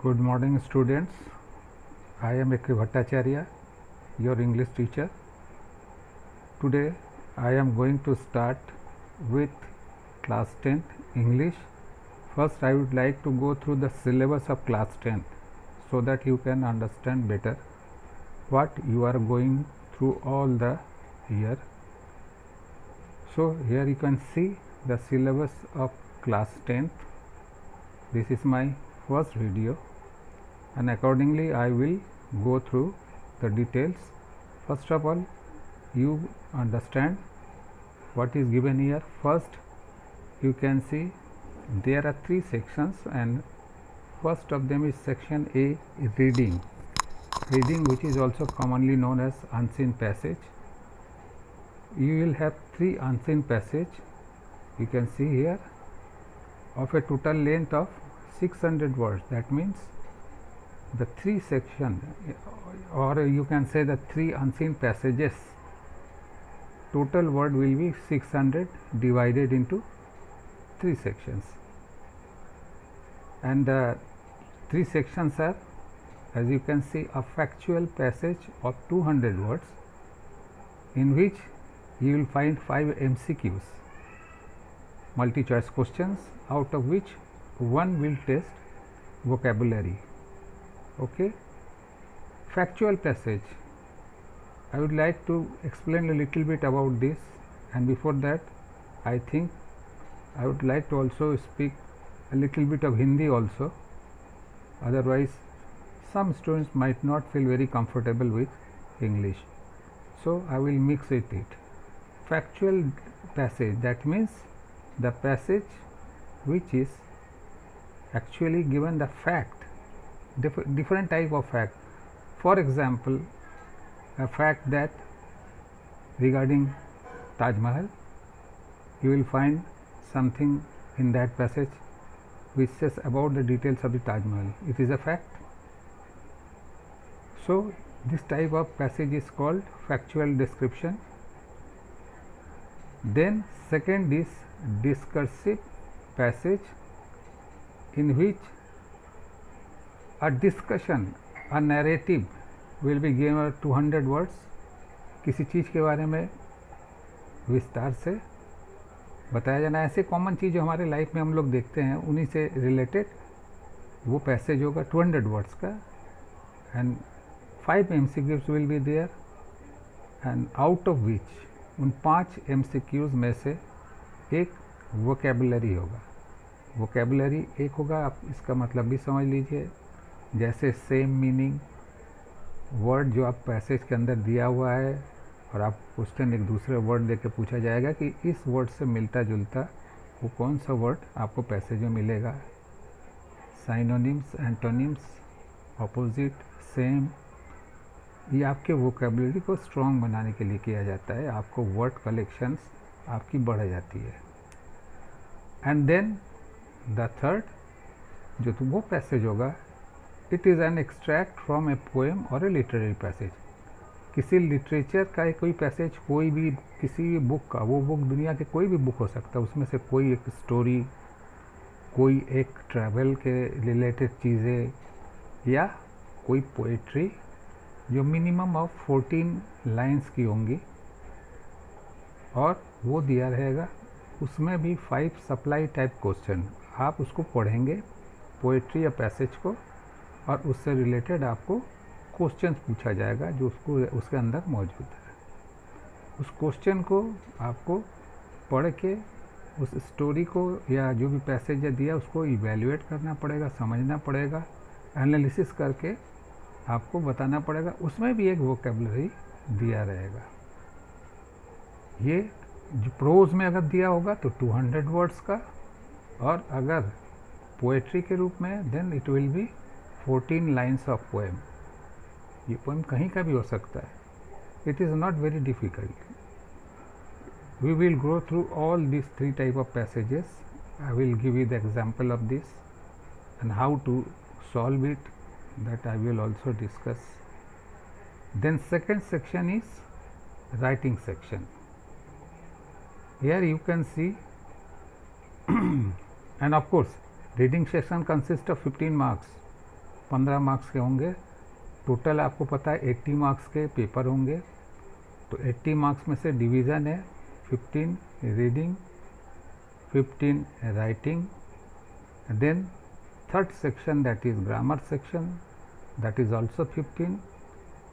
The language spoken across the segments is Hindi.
Good morning, students. I am A.K. Bhattacharya, your English teacher. Today I am going to start with class 10th English. First I would like to go through the syllabus of class 10th so that you can understand better what you are going through all the year. So here you can see the syllabus of class 10th. This is my first video, and accordingly I will go through the details. First of all, you understand what is given here. First, you can see there are three sections, and first of them is section A, reading, which is also commonly known as unseen passage. You will have three unseen passage, you can see here, of a total length of 600 words. That means the three section, or you can say the three unseen passages, total word will be 600 divided into three sections, and the three sections are, as you can see, a factual passage of 200 words in which you will find 5 MCQs, multi choice questions, out of which one will test vocabulary. Okay. Factual passage, I would like to explain a little bit about this, and before that I think I would like to also speak a little bit of Hindi also, otherwise some students might not feel very comfortable with English, so I will mix it. Factual passage, that means the passage which is actually given the fact, different type of fact. For example, a fact that regarding Taj Mahal, you will find something in that passage which says about the details of the Taj Mahal. It is a fact. So this type of passage is called factual description. Then second is discursive passage, in which a discussion, a narrative will be given 200 words. किसी चीज़ के बारे में विस्तार से बताया जाना, ऐसे कॉमन चीज़ जो हमारे लाइफ में हम लोग देखते हैं उन्हीं से रिलेटेड वो पैसेज होगा 200 वर्ड्स का, and 5 MCQs will be there, and out of which उन 5 MCQs में से एक वोकेबुलरी होगा. वोकेबुलरी एक होगा, आप इसका मतलब भी समझ लीजिए, जैसे सेम मीनिंग वर्ड जो आप पैसेज के अंदर दिया हुआ है, और आप क्वेश्चन एक दूसरे वर्ड देके पूछा जाएगा कि इस वर्ड से मिलता जुलता वो कौन सा वर्ड आपको पैसेज में मिलेगा. साइनोनिम्स, एंटोनिम्स, ऑपोजिट, सेम, ये आपके वोकेबुलरी को स्ट्रॉन्ग बनाने के लिए किया जाता है, आपको वर्ड कलेक्शंस आपकी बढ़ जाती है. एंड देन द थर्ड, जो तो वो पैसेज होगा, it is an extract from a poem और ए लिटरेरी पैसेज. किसी लिटरेचर का कोई पैसेज, कोई भी किसी भी बुक का, वो बुक दुनिया के कोई भी बुक हो सकता है, उसमें से कोई एक स्टोरी, कोई एक ट्रैवल के रिलेटेड चीज़ें, या कोई पोइट्री जो मिनिमम ऑफ 14 लाइंस की होंगी, और वो दिया रहेगा. उसमें भी 5 सप्लाई टाइप क्वेश्चन, आप उसको पढ़ेंगे पोइट्री या पैसेज को, और उससे रिलेटेड आपको क्वेश्चन पूछा जाएगा जो उसके अंदर मौजूद है. उस क्वेश्चन को आपको पढ़ के उस स्टोरी को या जो भी पैसेज दिया उसको इवैल्यूएट करना पड़ेगा, समझना पड़ेगा, एनालिसिस करके आपको बताना पड़ेगा. उसमें भी एक वोकेबुलरी दिया रहेगा. ये जो प्रोज में अगर दिया होगा तो 200 वर्ड्स का, और अगर पोएट्री के रूप में then it will be 14 lines of poem. ये पोएम कहीं का भी हो सकता है. It is not very difficult. We will go through all this 3 type of passages. I will give you the example of this and how to solve it, that I will also discuss. Then second section is writing section. Here you can see and of course reading section consists of 15 marks. 15 marks के होंगे। टोटल आपको पता है 80 मार्क्स के पेपर होंगे, तो 80 मार्क्स में से डिवीज़न है 15 reading, 15 writing, then third section that is grammar section, that is also 15,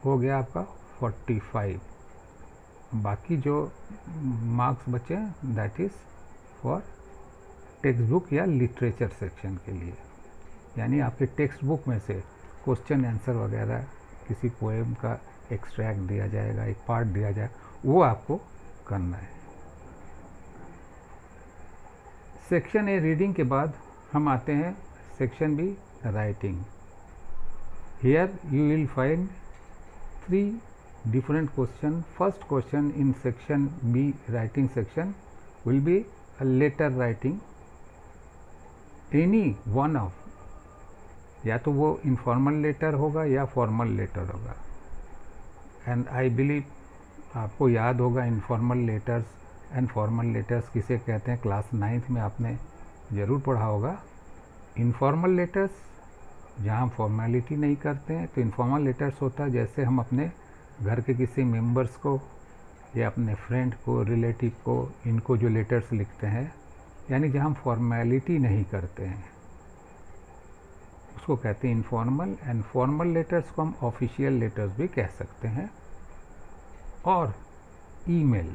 हो गया आपका 45। बाकी जो मार्क्स बचे that is for text book या लिटरेचर सेक्शन के लिए, यानी आपके टेक्स्ट बुक में से क्वेश्चन आंसर वगैरह, किसी पोएम का एक्सट्रैक्ट दिया जाएगा, एक पार्ट दिया जाएगा, वो आपको करना है। सेक्शन ए रीडिंग के बाद हम आते हैं section be writing. Here you will find 3 different question. First question in section B writing section will be a letter writing, any one of, या तो वो informal letter होगा या formal letter होगा। and I believe आपको याद होगा informal letters and formal letters किसे कहते हैं, क्लास 9th में आपने ज़रूर पढ़ा होगा। informal letters जहाँ हम फॉर्मेलिटी नहीं करते हैं, तो informal letters होता है जैसे हम अपने घर के किसी मेंबर्स को या अपने फ्रेंड को, रिलेटिव को, इनको जो लेटर्स लिखते हैं, यानी जहाँ हम फॉर्मेलिटी नहीं करते हैं, उसको कहते हैं इनफॉर्मल। एंड फॉर्मल लेटर्स को हम ऑफिशियल लेटर्स भी कह सकते हैं। और ईमेल,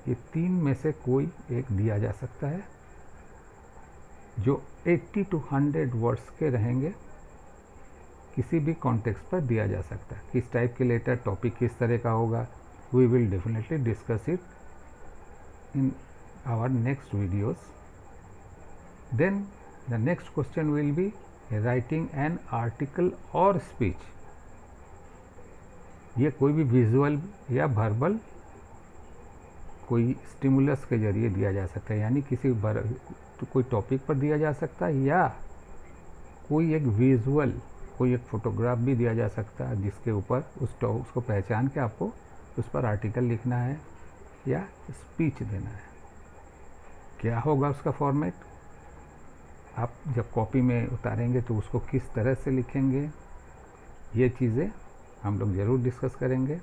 ये 3 में से कोई एक दिया जा सकता है जो 80 to 100 वर्ड्स के रहेंगे, किसी भी कॉन्टेक्स्ट पर दिया जा सकता है। किस टाइप के लेटर, टॉपिक किस तरह का होगा, we will definitely discuss it in our next videos. Then the next question will be writing an article और स्पीच। ये कोई भी विजुअल या वर्बल कोई स्टिमुलस के जरिए दिया जा सकता है, यानी किसी तो कोई टॉपिक पर दिया जा सकता है, या कोई एक विजुअल, कोई एक फोटोग्राफ भी दिया जा सकता है जिसके ऊपर उसको पहचान के आपको उस पर आर्टिकल लिखना है या स्पीच देना है। क्या होगा उसका फॉर्मेट, आप जब कॉपी में उतारेंगे तो उसको किस तरह से लिखेंगे, ये चीज़ें हम लोग ज़रूर डिस्कस करेंगे।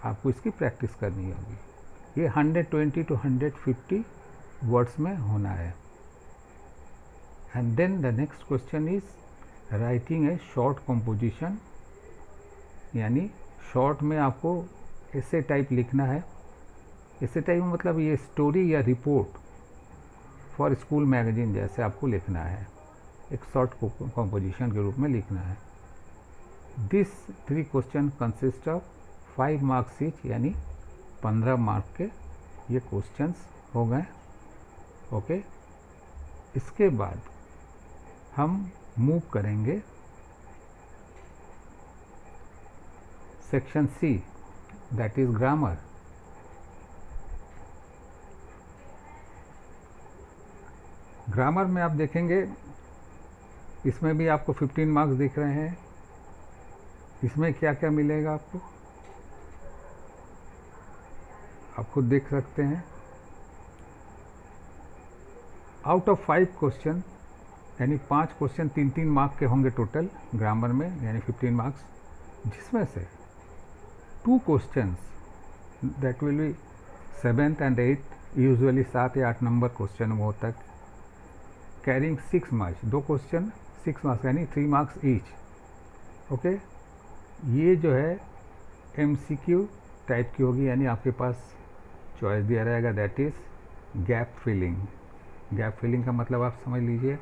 आपको इसकी प्रैक्टिस करनी होगी। ये 120 to 150 वर्ड्स में होना है। And then the next question is writing a short composition, यानी शॉर्ट में आपको ऐसे टाइप लिखना है। ऐसे टाइप में मतलब ये स्टोरी या रिपोर्ट फॉर स्कूल मैगजीन जैसे आपको लिखना है, एक शॉर्ट कंपोजिशन के रूप में लिखना है। This 3 question consist of 5 marks each, यानी 15 मार्क के ये क्वेश्चंस हो गए। ओके, इसके बाद हम मूव करेंगे section see that is grammar. Grammar में आप देखेंगे इसमें भी आपको 15 मार्क्स दिख रहे हैं। इसमें क्या क्या मिलेगा आपको, आप खुद देख सकते हैं। आउट ऑफ 5 क्वेश्चन, यानी 5 क्वेश्चन 3-3 मार्क के होंगे टोटल ग्रामर में, यानी 15 मार्क्स, जिसमें से 2 questions that will be 7th and 8th, usually 7 या 8 नंबर क्वेश्चन वो तक, कैरिंग 6 मार्क्स, 2 क्वेश्चन 6 मार्क्स यानी 3 मार्क्स ईच। ओके, ये जो है MCQ टाइप की होगी, यानी आपके पास चॉइस दिया रहेगा that is gap filling. Gap filling का मतलब आप समझ लीजिए,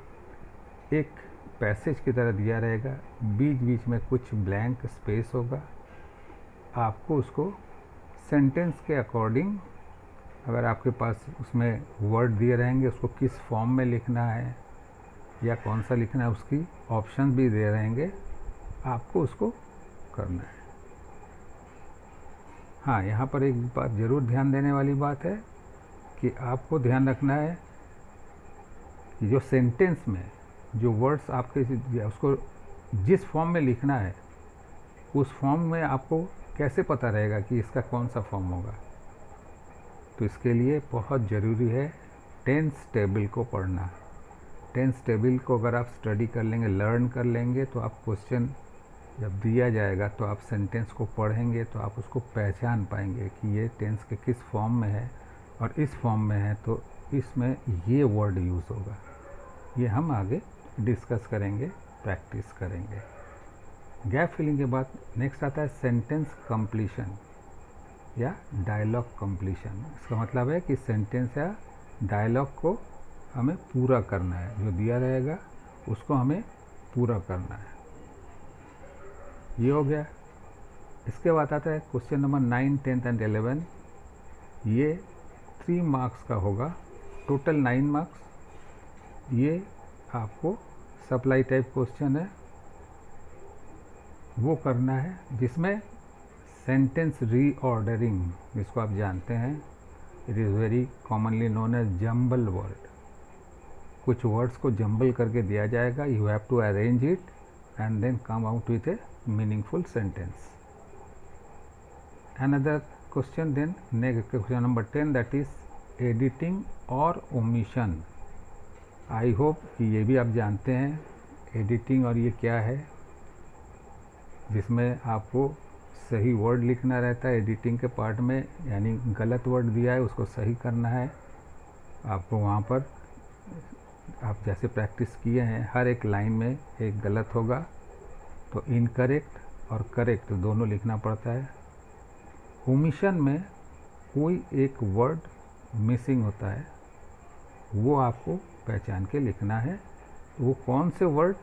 एक पैसेज की तरह दिया रहेगा, बीच बीच में कुछ ब्लैंक स्पेस होगा, आपको उसको सेंटेंस के अकॉर्डिंग, अगर आपके पास उसमें वर्ड दिए रहेंगे उसको किस फॉर्म में लिखना है या कौन सा लिखना है, उसकी ऑप्शन भी दे रहेंगे, आपको उसको करना है। हाँ, यहाँ पर एक बात ज़रूर ध्यान देने वाली बात है कि आपको ध्यान रखना है कि जो सेंटेंस में जो वर्ड्स आपके उसको जिस फॉर्म में लिखना है, उस फॉर्म में आपको कैसे पता रहेगा कि इसका कौन सा फॉर्म होगा। तो इसके लिए बहुत ज़रूरी है टेंस टेबल को पढ़ना। टेंस टेबल को अगर आप स्टडी कर लेंगे, लर्न कर लेंगे, तो आप क्वेश्चन जब दिया जाएगा तो आप सेंटेंस को पढ़ेंगे तो आप उसको पहचान पाएंगे कि ये टेंस के किस फॉर्म में है, और इस फॉर्म में है तो इसमें ये वर्ड यूज़ होगा। ये हम आगे डिस्कस करेंगे, प्रैक्टिस करेंगे। गैप फिलिंग के बाद नेक्स्ट आता है सेंटेंस कंप्लीशन या डायलॉग कंप्लीशन। इसका मतलब है कि सेंटेंस या डायलॉग को हमें पूरा करना है, जो दिया रहेगा उसको हमें पूरा करना है। ये हो गया। इसके बाद आता है क्वेश्चन नंबर 9, 10 एंड 11। ये 3 मार्क्स का होगा, टोटल 9 मार्क्स। ये आपको सप्लाई टाइप क्वेश्चन है, वो करना है, जिसमें सेंटेंस रीऑर्डरिंग, जिसको आप जानते हैं, it is very commonly known as jumble word. कुछ वर्ड्स को जंबल करके दिया जाएगा, you have to arrange it and then come out with a meaningful sentence. Another question, then next question number 10, that is editing और omission. I hope कि ये भी आप जानते हैं एडिटिंग और ये क्या है, जिसमें आपको सही वर्ड लिखना रहता है एडिटिंग के पार्ट में, यानी गलत वर्ड दिया है उसको सही करना है आपको। वहाँ पर आप जैसे प्रैक्टिस किए हैं, हर एक लाइन में एक गलत होगा, तो इनकरेक्ट और करेक्ट दोनों लिखना पड़ता है। ओमिशन में कोई एक वर्ड मिसिंग होता है, वो आपको पहचान के लिखना है। वो कौन से वर्ड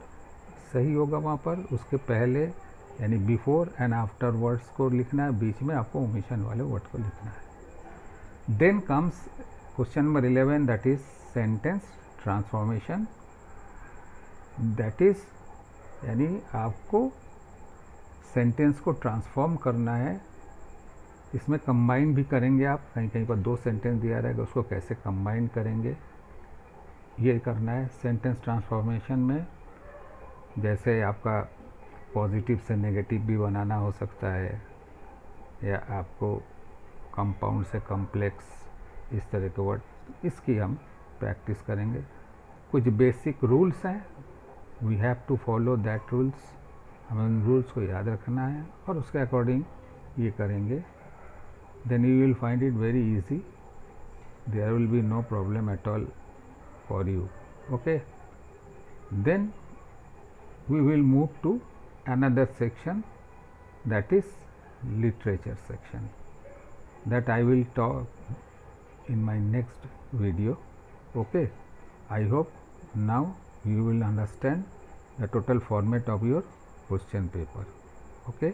सही होगा वहाँ पर, उसके पहले यानी बिफोर एंड आफ्टर वर्ड्स को लिखना है, बीच में आपको ओमिशन वाले वर्ड को लिखना है। Then comes question number 11, that is sentence transformation. That is यानी आपको सेंटेंस को ट्रांसफॉर्म करना है। इसमें कंबाइन भी करेंगे आप, कहीं कहीं पर 2 सेंटेंस दिया रहेगा, उसको कैसे कंबाइन करेंगे ये करना है। सेंटेंस ट्रांसफॉर्मेशन में जैसे आपका पॉजिटिव से नेगेटिव भी बनाना हो सकता है, या आपको कंपाउंड से कॉम्प्लेक्स, इस तरह के वर्ड, इसकी हम प्रैक्टिस करेंगे। कुछ बेसिक रूल्स हैं, we have to follow that rules. हमें उन रूल्स को याद रखना है और उसके अकॉर्डिंग ये करेंगे। Then you will find it very easy, there will be no problem at all for you. Okay, then we will move to another section, that is literature section, that I will talk in my next video. Okay, I hope now you will understand the total format of your question paper. Okay.